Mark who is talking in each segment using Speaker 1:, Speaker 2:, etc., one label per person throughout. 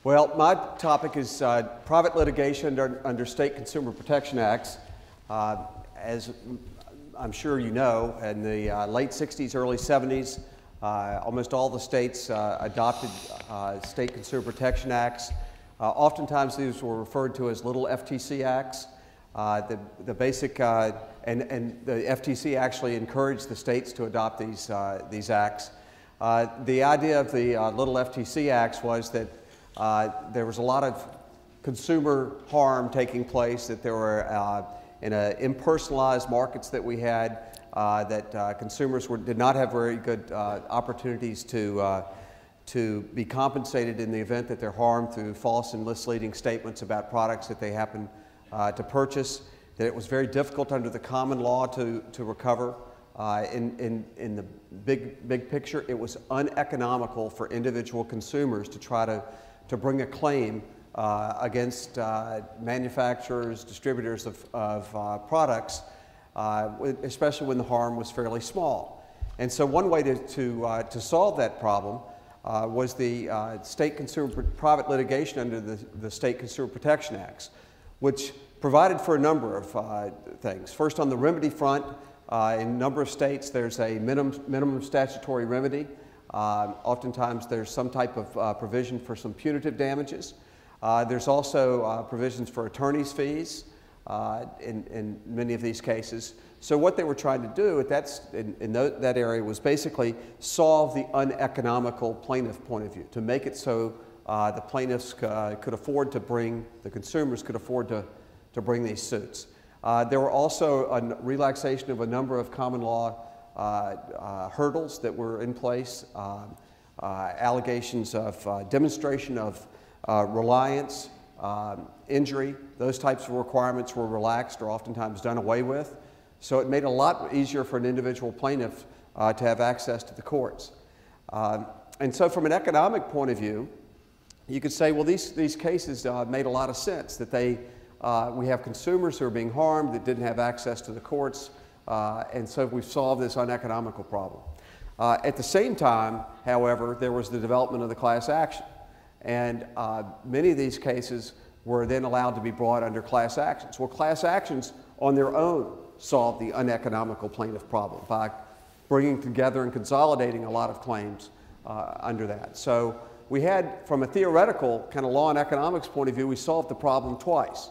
Speaker 1: Well, my topic is private litigation under state consumer protection acts. As I'm sure you know, in the late 60s, early 70s, almost all the states adopted state consumer protection acts. Oftentimes these were referred to as little FTC acts. The basic, and the FTC actually encouraged the states to adopt these acts. The idea of the little FTC acts was that there was a lot of consumer harm taking place, that there were in impersonalized markets that we had, that consumers did not have very good opportunities to be compensated in the event that they're harmed through false and misleading statements about products that they happen to purchase, that it was very difficult under the common law to recover. In the big picture, it was uneconomical for individual consumers to try to bring a claim against manufacturers, distributors of products, especially when the harm was fairly small. And so one way to solve that problem was the state consumer private litigation under the State Consumer Protection Acts, which provided for a number of things. First, on the remedy front, in a number of states there's a minimum statutory remedy. Oftentimes there's some type of provision for some punitive damages. There's also provisions for attorney's fees in many of these cases. So what they were trying to do at that area was basically solve the uneconomical plaintiff point of view, to make it so the plaintiffs could afford to bring, the consumers could afford to bring these suits. There were also a relaxation of a number of common law hurdles that were in place, allegations of demonstration of reliance, injury. Those types of requirements were relaxed or oftentimes done away with. So it made it a lot easier for an individual plaintiff to have access to the courts. And so from an economic point of view, you could say, well, these cases made a lot of sense, that we have consumers who are being harmed that didn't have access to the courts, and so we've solved this uneconomical problem. At the same time, however, there was the development of the class action, and many of these cases were then allowed to be brought under class actions. Well, class actions on their own solved the uneconomical plaintiff problem by bringing together and consolidating a lot of claims under that. So we had, from a theoretical kind of law and economics point of view, we solved the problem twice.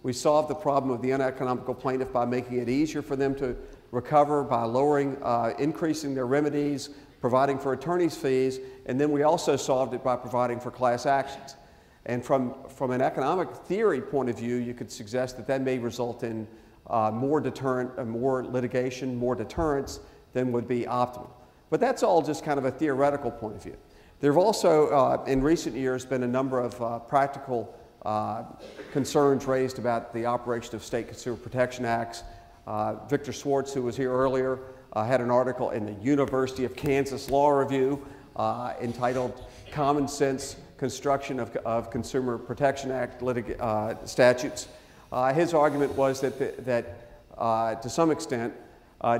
Speaker 1: We solved the problem of the uneconomical plaintiff by making it easier for them to recover, by increasing their remedies, providing for attorney's fees, and then we also solved it by providing for class actions. And from an economic theory point of view, you could suggest that may result in more litigation, more deterrence than would be optimal. But that's all just kind of a theoretical point of view. There have also, in recent years, been a number of practical concerns raised about the operation of state consumer protection acts. Victor Schwartz, who was here earlier, had an article in the University of Kansas Law Review entitled Common Sense Construction of Consumer Protection Act Statutes. His argument was that to some extent,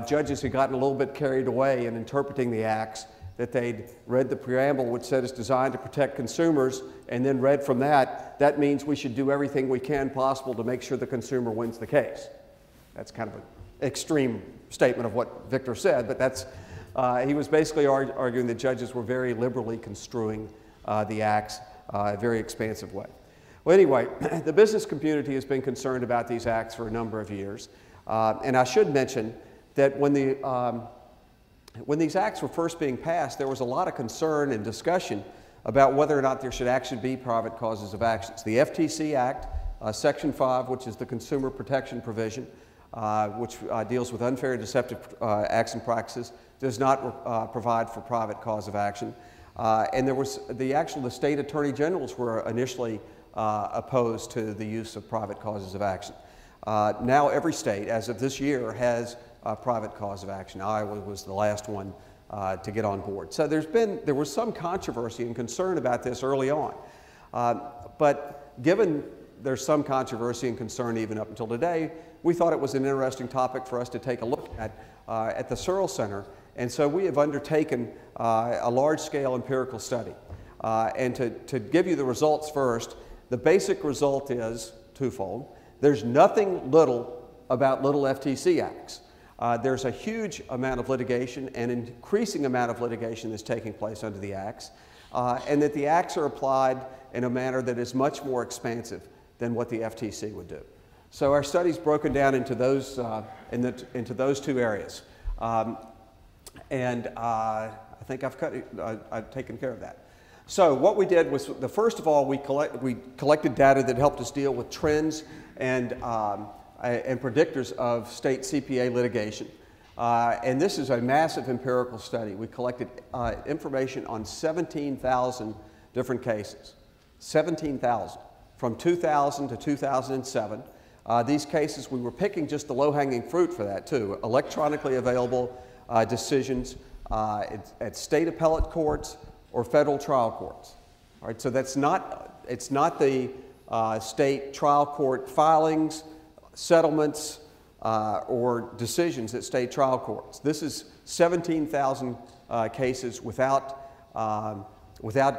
Speaker 1: judges had gotten a little bit carried away in interpreting the acts, that they'd read the preamble, which said it's designed to protect consumers, and then read from that means we should do everything we can possible to make sure the consumer wins the case. That's kind of an extreme statement of what Victor said, but he was basically arguing that judges were very liberally construing the acts a very expansive way. Well, anyway, the business community has been concerned about these acts for a number of years, and I should mention that when these acts were first being passed, there was a lot of concern and discussion about whether or not there should actually be private causes of actions. The FTC Act, Section 5, which is the consumer protection provision, which deals with unfair and deceptive acts and practices, does not provide for private cause of action. And there was the state attorney generals were initially opposed to the use of private causes of action. Now every state, as of this year, has a private cause of action. Iowa was the last one to get on board. So there was some controversy and concern about this early on. But given there's some controversy and concern even up until today, we thought it was an interesting topic for us to take a look at the Searle Center. And so we have undertaken a large-scale empirical study. And to give you the results first, the basic result is twofold. There's nothing little about little FTC acts. There's a huge amount of litigation, an increasing amount of litigation that's taking place under the acts, and that the acts are applied in a manner that is much more expansive than what the FTC would do. So our study's broken down into those, into those two areas. I think I've taken care of that. So what we did was, first of all, we collected data that helped us deal with trends and predictors of state CPA litigation. And this is a massive empirical study. We collected information on 17,000 different cases. 17,000 from 2000 to 2007. These cases, we were picking just the low-hanging fruit for that too. Electronically available decisions at state appellate courts or federal trial courts. All right, so it's not the state trial court filings, settlements, or decisions at state trial courts. This is 17,000 cases without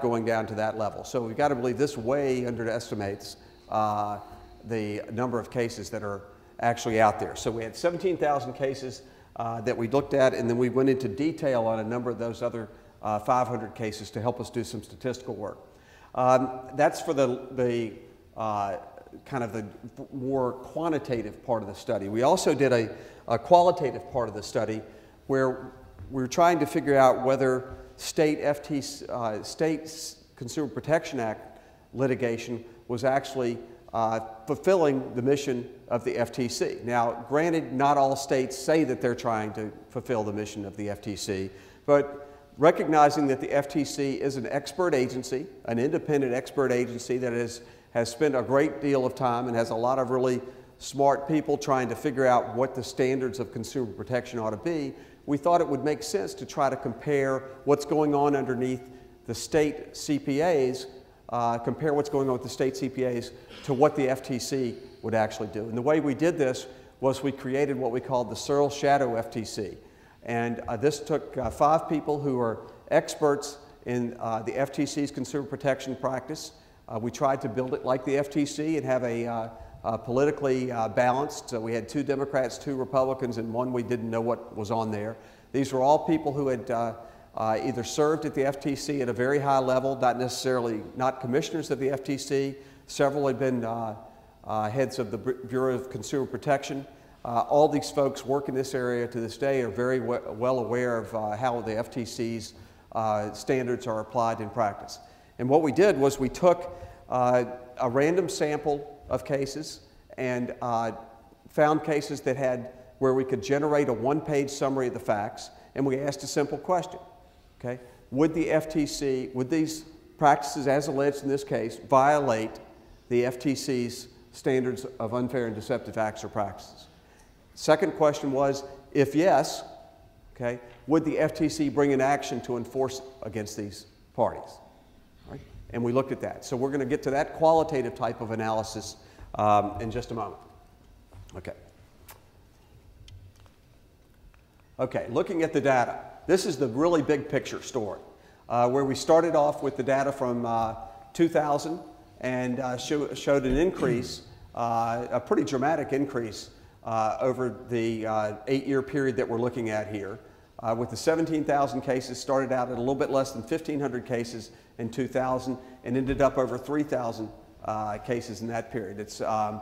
Speaker 1: going down to that level. So we've got to believe this way underestimates the number of cases that are actually out there. So we had 17,000 cases that we looked at, and then we went into detail on a number of those other 500 cases to help us do some statistical work. That's for the kind of the more quantitative part of the study. We also did a qualitative part of the study where we were trying to figure out whether state Consumer Protection Act litigation was actually fulfilling the mission of the FTC. Now, granted, not all states say that they're trying to fulfill the mission of the FTC, but recognizing that the FTC is an expert agency, an independent expert agency that has spent a great deal of time and has a lot of really smart people trying to figure out what the standards of consumer protection ought to be, we thought it would make sense to try to compare what's going on underneath the state CPAs, compare what's going on with the state CPAs to what the FTC would actually do. And the way we did this was we created what we called the Searle Shadow FTC. And this took 5 people who are experts in the FTC's consumer protection practice. We tried to build it like the FTC and have a politically balanced. So we had 2 Democrats, 2 Republicans, and 1 we didn't know what was on there. These were all people who had either served at the FTC at a very high level, not commissioners of the FTC. Several had been heads of the Bureau of Consumer Protection. All these folks work in this area to this day are very well aware of how the FTC's standards are applied in practice. And what we did was we took a random sample of cases and found cases that had where we could generate a 1-page summary of the facts, and we asked a simple question. Okay? Would the FTC, would these practices as alleged in this case violate the FTC's standards of unfair and deceptive acts or practices? Second question was, if yes, okay, would the FTC bring an action to enforce against these parties? Right? And we looked at that. So we're going to get to that qualitative type of analysis in just a moment. Okay. Okay, looking at the data. This is the really big picture story, where we started off with the data from 2000 and showed an increase, a pretty dramatic increase over the 8-year period that we're looking at here. With the 17,000 cases, started out at a little bit less than 1,500 cases in 2000 and ended up over 3,000 cases in that period. It's, I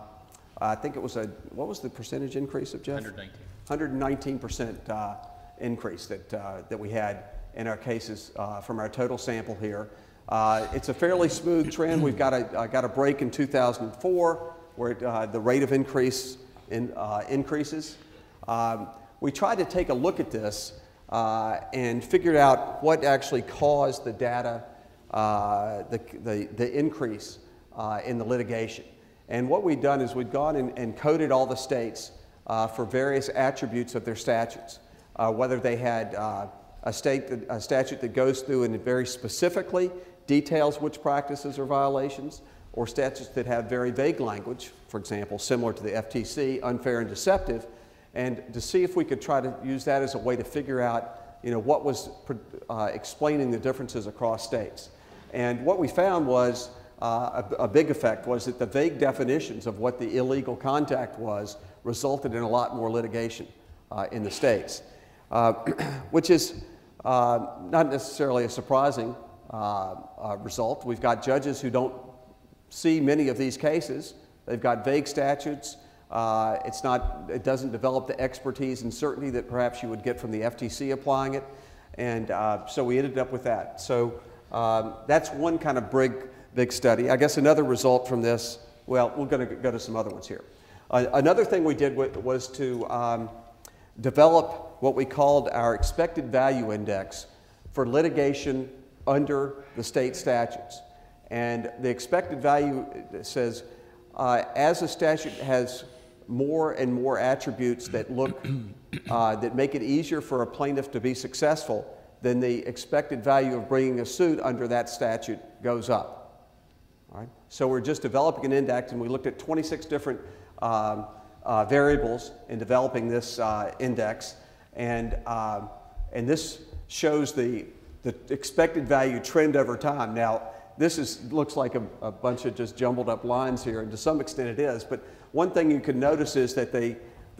Speaker 1: think it was what was the percentage increase of Jeff? 119%. 119% increase that we had in our cases from our total sample here. It's a fairly smooth trend. We've got a break in 2004 where the rate of increase increases. We tried to take a look at this and figured out what actually caused the data, the increase in the litigation. And what we've done is we've gone and coded all the states for various attributes of their statutes, whether they had a statute that goes through and very specifically details which practices are violations, or statutes that have very vague language, for example, similar to the FTC, unfair and deceptive, and to see if we could try to use that as a way to figure out, what was explaining the differences across states. And what we found was a big effect was that the vague definitions of what the illegal contact was resulted in a lot more litigation in the states, which is not necessarily a surprising result. We've got judges who don't see many of these cases. They've got vague statutes. It doesn't develop the expertise and certainty that perhaps you would get from the FTC applying it. And so we ended up with that. So that's one kind of big study. I guess another result from this, well, we're going to go to some other ones here. Another thing we did was to develop what we called our expected value index for litigation under the state statutes. And the expected value says, as a statute has more and more attributes that look, that make it easier for a plaintiff to be successful, then the expected value of bringing a suit under that statute goes up. All right? So we're just developing an index, and we looked at 26 different variables in developing this index, and this shows the expected value trend over time. Now, this looks like a bunch of just jumbled up lines here, and to some extent it is, but one thing you can notice is that the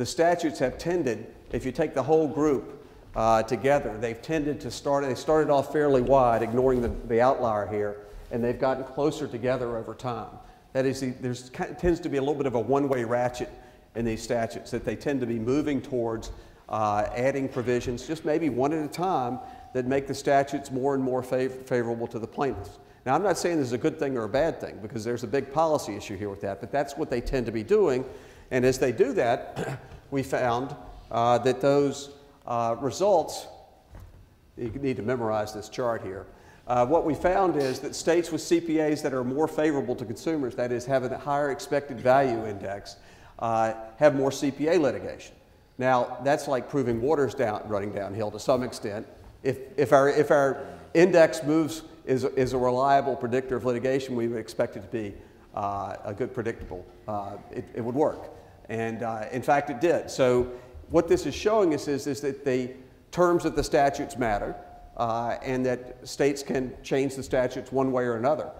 Speaker 1: statutes have tended, if you take the whole group together, they've tended to they started off fairly wide, ignoring the outlier here, and they've gotten closer together over time. That is, tends to be a little bit of a one-way ratchet in these statutes, that they tend to be moving towards adding provisions, just maybe one at a time, that make the statutes more and more favorable to the plaintiffs. Now, I'm not saying this is a good thing or a bad thing, because there's a big policy issue here with that, but that's what they tend to be doing. And as they do that, we found that those results, you need to memorize this chart here. What we found is that states with CPAs that are more favorable to consumers, that is, have a higher expected value index, have more CPA litigation. Now, that's like proving water's running downhill to some extent. If our index is a reliable predictor of litigation, we would expect it to be a good predictable. It would work. And in fact, it did. So what this is showing us is that the terms of the statutes matter, and that states can change the statutes one way or another.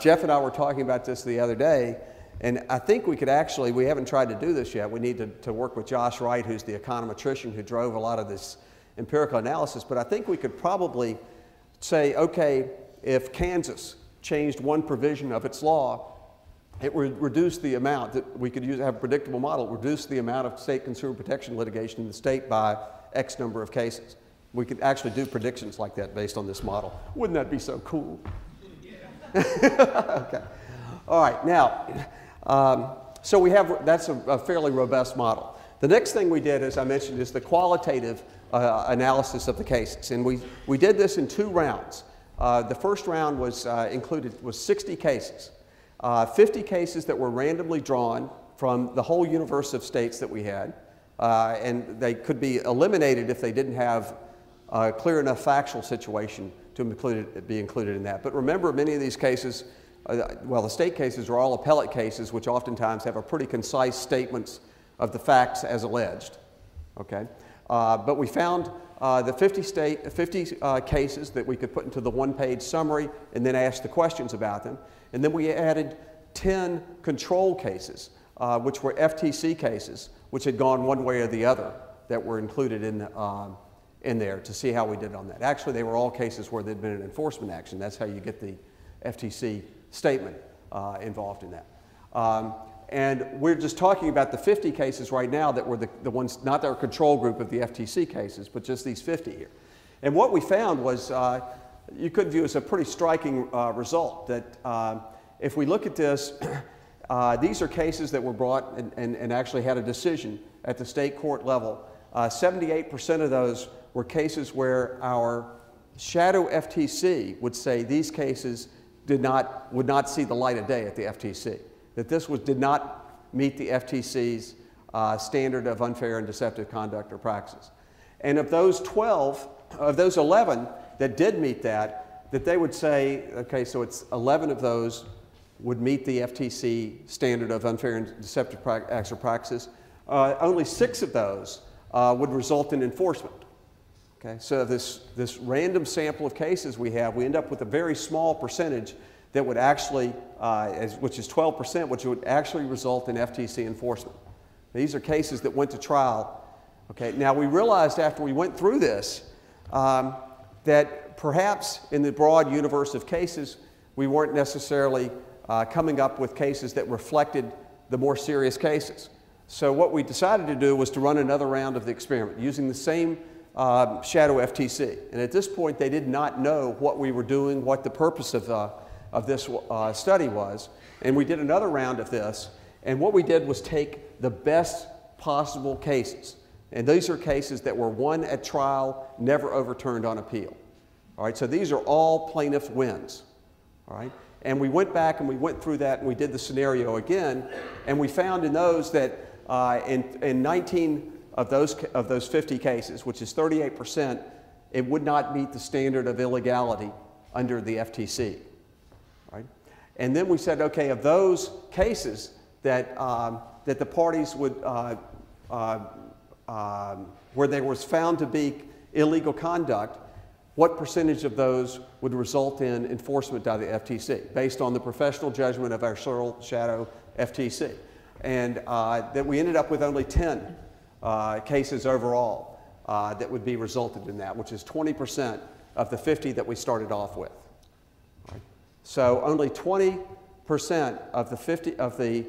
Speaker 1: Jeff and I were talking about this the other day, and I think we could actually, we haven't tried to do this yet, we need to work with Josh Wright, who's the econometrician who drove a lot of this empirical analysis, but I think we could probably say, okay, if Kansas changed one provision of its law, it would reduce the amount that we could have a predictable model, reduce the amount of state consumer protection litigation in the state by X number of cases. We could actually do predictions like that based on this model. Wouldn't that be so cool? Okay. All right, now, so we have, that's a fairly robust model. The next thing we did, as I mentioned, is the qualitative analysis of the cases. And we did this in 2 rounds. The first round was was 60 cases. 50 cases that were randomly drawn from the whole universe of states that we had. And they could be eliminated if they didn't have a clear enough factual situation to be included in that. But remember, many of these cases, well, the state cases are all appellate cases, which oftentimes have a pretty concise statements of the facts as alleged. Okay? But we found the 50 cases that we could put into the one-page summary and then ask the questions about them. And then we added 10 control cases, which were FTC cases, which had gone one way or the other, that were included in there to see how we did on that. Actually, they were all cases where there'd been an enforcement action. That's how you get the FTC statement involved in that. And we're just talking about the 50 cases right now that were the ones, not our control group of the FTC cases, but just these 50 here. And what we found was, you could view as a pretty striking result, that if we look at this, these are cases that were brought and actually had a decision at the state court level. 78% of those were cases where our shadow FTC would say these cases would not see the light of day at the FTC. That this did not meet the FTC's standard of unfair and deceptive conduct or practices. And of those 11 that did meet that they would say, okay, so it's 11 of those would meet the FTC standard of unfair and deceptive acts or practices. Only 6 of those would result in enforcement. Okay, so this random sample of cases we end up with a very small percentage that would actually, which is 12%, which would actually result in FTC enforcement. These are cases that went to trial. Okay, now we realized after we went through this that perhaps in the broad universe of cases, we weren't necessarily coming up with cases that reflected the more serious cases. So what we decided to do was to run another round of the experiment using the same shadow FTC. And at this point, they did not know what we were doing, what the purpose of this study was. And we did another round of this. And what we did was take the best possible cases. And these are cases that were won at trial, never overturned on appeal. All right, so these are all plaintiff wins. All right, and we went back and we went through that and we did the scenario again. And we found in those that in 19 of those 50 cases, which is 38%, it would not meet the standard of illegality under the FTC. Right? And then we said, okay, of those cases that the parties would, where there was found to be illegal conduct, what percentage of those would result in enforcement by the FTC, based on the professional judgment of our Searle shadow FTC. And that we ended up with only 10 cases overall that would be resulted in that, which is 20% of the 50 that we started off with. Right? So only 20% of the 50 of the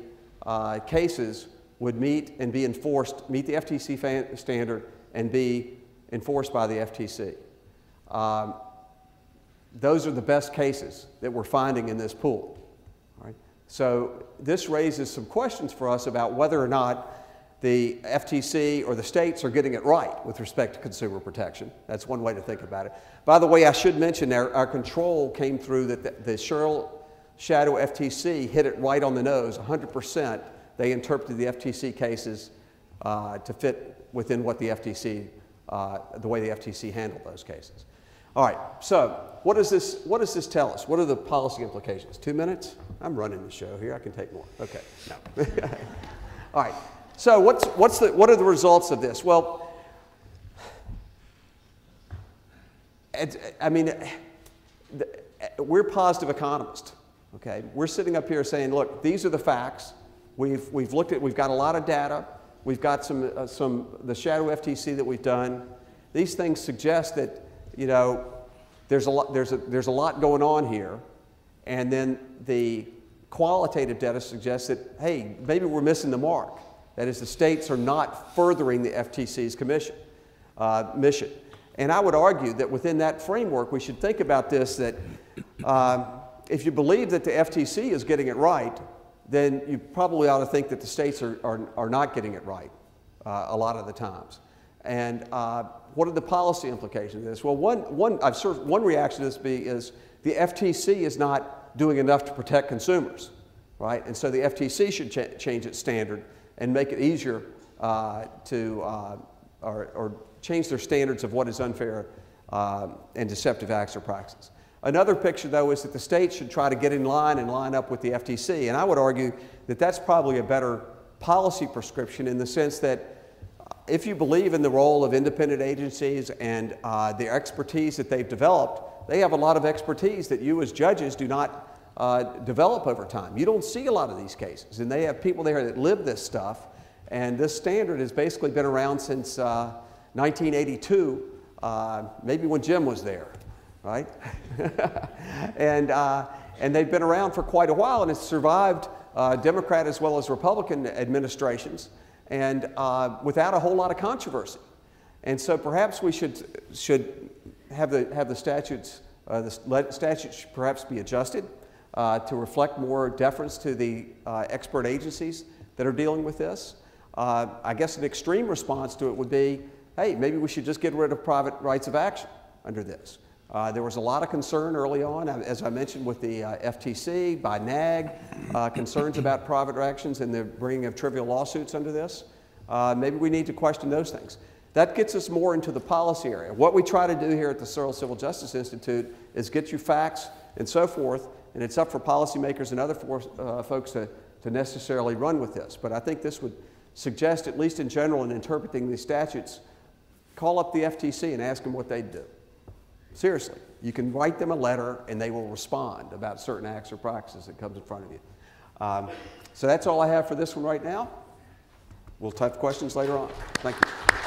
Speaker 1: cases would meet and be enforced, meet the FTC standard and be enforced by the FTC. Those are the best cases that we're finding in this pool. Right? So this raises some questions for us about whether or not the FTC or the states are getting it right with respect to consumer protection. That's one way to think about it. By the way, I should mention our control came through that the Searle shadow FTC hit it right on the nose, 100%. They interpreted the FTC cases to fit within what the FTC, the way the FTC handled those cases. All right, so what does this tell us? What are the policy implications? 2 minutes? I'm running the show here. I can take more. Okay, no. All right. So what are the results of this? Well, I mean, we're positive economists. Okay, we're sitting up here saying, look, these are the facts. We've looked at. We've got a lot of data. We've got the shadow FTC that we've done. These things suggest that there's a lot going on here, and then the qualitative data suggests that hey, maybe we're missing the mark. That is, the states are not furthering the FTC's mission. And I would argue that within that framework, we should think about this, that if you believe that the FTC is getting it right, then you probably ought to think that the states are not getting it right a lot of the times. And what are the policy implications of this? Well, one reaction to this is the FTC is not doing enough to protect consumers, right? And so the FTC should change its standard and make it easier or change their standards of what is unfair and deceptive acts or practices. Another picture, though, is that the states should try to get in line and line up with the FTC. And I would argue that that's probably a better policy prescription in the sense that if you believe in the role of independent agencies and the expertise that they've developed, they have a lot of expertise that you as judges do not develop over time. You don't see a lot of these cases, and they have people there that live this stuff, and this standard has basically been around since 1982, maybe when Jim was there, right? And they've been around for quite a while, and it's survived Democrat as well as Republican administrations, and without a whole lot of controversy. And so perhaps we should have the statutes, the statutes should perhaps be adjusted to reflect more deference to the expert agencies that are dealing with this. I guess an extreme response to it would be, hey, maybe we should just get rid of private rights of action under this. There was a lot of concern early on, as I mentioned, with the FTC, by NAG, concerns about private actions and the bringing of trivial lawsuits under this. Maybe we need to question those things. That gets us more into the policy area. What we try to do here at the Searle Civil Justice Institute is get you facts and so forth, and it's up for policymakers and other folks to necessarily run with this. But I think this would suggest, at least in general, in interpreting these statutes, call up the FTC and ask them what they'd do. Seriously, you can write them a letter and they will respond about certain acts or practices that comes in front of you. So that's all I have for this one right now. We'll have questions later on. Thank you.